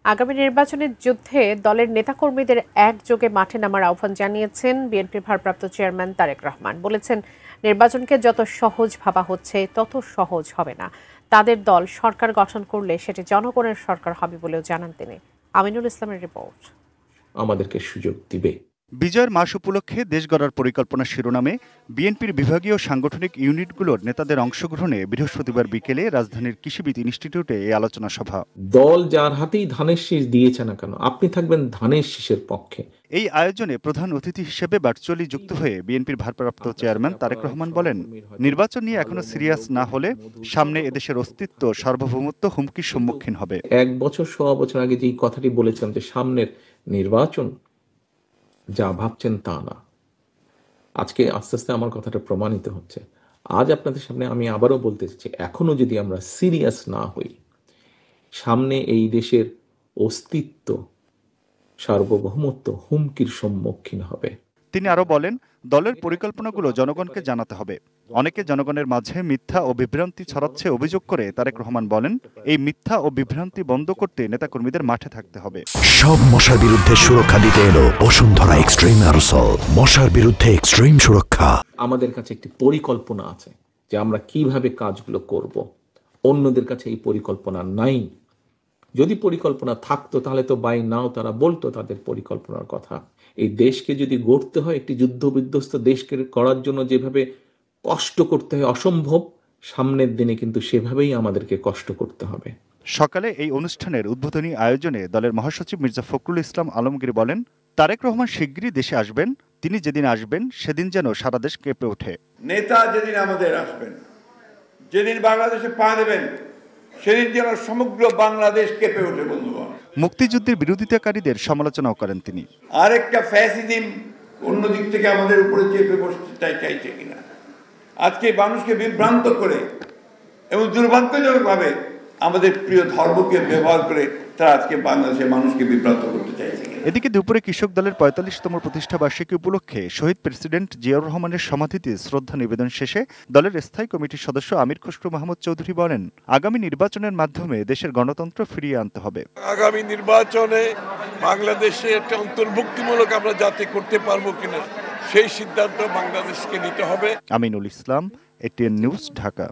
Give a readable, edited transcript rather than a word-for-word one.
আগামী নির্বাচনের যুদ্ধে দলের নেতাকর্মীদের একযোগে মাঠে নামার আহ্বান জানিয়েছেন বিএনপির ভারপ্রাপ্ত চেয়ারম্যান তারেক রহমান। বলেছেন, নির্বাচনকে যত সহজ ভাবা হচ্ছে তত সহজ হবে না। তাদের দল সরকার গঠন করলে সেটি জনগণের সরকার হবে বলেও জানান তিনি। আমিনুল ইসলামের রিপোর্ট। আমাদেরকে সুযোগ দিবে। বিজয়ের মাস উপলক্ষে দেশ গড়ার পরিকল্পনা শিরোনামে বিএনপির বিভাগীয় সাংগঠনিক ইউনিটগুলোর নেতাদের অংশগ্রহণে বৃহস্পতিবার বিকেলে রাজধানীর কৃষিবিদ ইনস্টিটিউটে এই আলোচনা সভা। দল যার হাতেই ধানের শীষ দিয়েছে না কেন, আপনি থাকবেন ধানের শীষের পক্ষে। এই আয়োজনে প্রধান অতিথি হিসেবে ভার্চুয়ালি যুক্ত হয়ে বিএনপির ভারপ্রাপ্ত চেয়ারম্যান তারেক রহমান বলেন, নির্বাচন নিয়ে এখনো সিরিয়াস না হলে সামনে এদেশের অস্তিত্ব সার্বভৌমত্ব হুমকির সম্মুখীন হবে। 1 বছর 1.25 বছর আগে যে কথাটি বলেছিলাম যে সামনের নির্বাচন যা ভাবছেন তা না, আজকে আস্তে আস্তে আমার কথাটা প্রমাণিত হচ্ছে। আজ আপনাদের সামনে আমি আবারও বলতে চাচ্ছি, এখনো যদি আমরা সিরিয়াস না হই, সামনে এই দেশের অস্তিত্ব সার্বভৌমত্ব হুমকির সম্মুখীন হবে। তিনি আরো বলেন, দলের পরিকল্পনাগুলো জনগণকে জানাতে হবে। অনেকে জনগণের মাঝে মিথ্যা ও বিভ্রান্তি ছড়াচ্ছে অভিযোগ করে তারেক রহমান বলেন, এই মিথ্যা ও বিভ্রান্তি বন্ধ করতে নেতাকর্মীদের মাঠে থাকতে হবে। সব মশার বিরুদ্ধে সুরক্ষা দিতে এলো বসুন্ধরা এক্সট্রিম অ্যারোসল, মশার বিরুদ্ধে এক্সট্রিম সুরক্ষা। আমাদের কাছে একটি পরিকল্পনা আছে যে আমরা কিভাবে কাজগুলো করব। অন্যদের কাছে এই পরিকল্পনা নাই। যদি পরিকল্পনা থাকতো তাহলে তো বাই নাও তারা বলতো তাদের পরিকল্পনার কথা। এই দেশকে যদি গড়তে হয়, একটি যুদ্ধ বিধ্বস্ত দেশকে করার জন্য যেভাবে কষ্ট করতে হয় অসম্ভব, সামনের দিনে কিন্তু সেভাবেই আমাদেরকে কষ্ট করতে হবে। সকালে এই অনুষ্ঠানের উদ্বোধনী আয়োজনে দলের মহাসচিব মির্জা ফখরুল ইসলাম আলমগীর বলেন, তারেক রহমান শিগগিরই দেশে আসবেন। তিনি যেদিন আসবেন সেদিন যেন সারা দেশ কেঁপে ওঠে। নেতা যেদিন আমাদের আসবেন, যেদিন বাংলাদেশে পা দেবেন, সেদিন যেন সমগ্র বাংলাদেশ কেঁপে ওঠে। বন্ধুগণ, মুক্তিযুদ্ধের বিরোধিতাকারীদের সমালোচনাও করেন তিনি। আরেকটা ফ্যাসিজম অন্য দিক থেকে আমাদের উপরে চেপে বসতে চাইছে কিনা, আজকে মানুষকে বিভ্রান্ত করে এবং দুর্ভাগ্যজনকভাবে আমাদের প্রিয় ধর্মকে ব্যবহার করে তারা আজকে বাংলাদেশের মানুষকে বিভ্রান্ত করতে চাইছে। এদিকে দুপুরে কৃষক দলের ৪৫তম প্রতিষ্ঠা বার্ষিকী উপলক্ষে শহীদ প্রেসিডেন্ট জিয়াউর রহমানের সমাধিতে শ্রদ্ধা নিবেদন শেষে দলের স্থায়ী কমিটির সদস্য আমির খসরু মাহমুদ চৌধুরী বলেন, আগামী নির্বাচনের মাধ্যমে দেশের গণতন্ত্র ফিরিয়ে আনতে হবে। আগামী নির্বাচনে বাংলাদেশে একটা অন্তর্ভুক্তিমূলক আমরা জাতি করতে পারবো কিনা সেই সিদ্ধান্ত বাংলাদেশকে নিতে হবে। Aminul Islam, ATN news, Dhaka.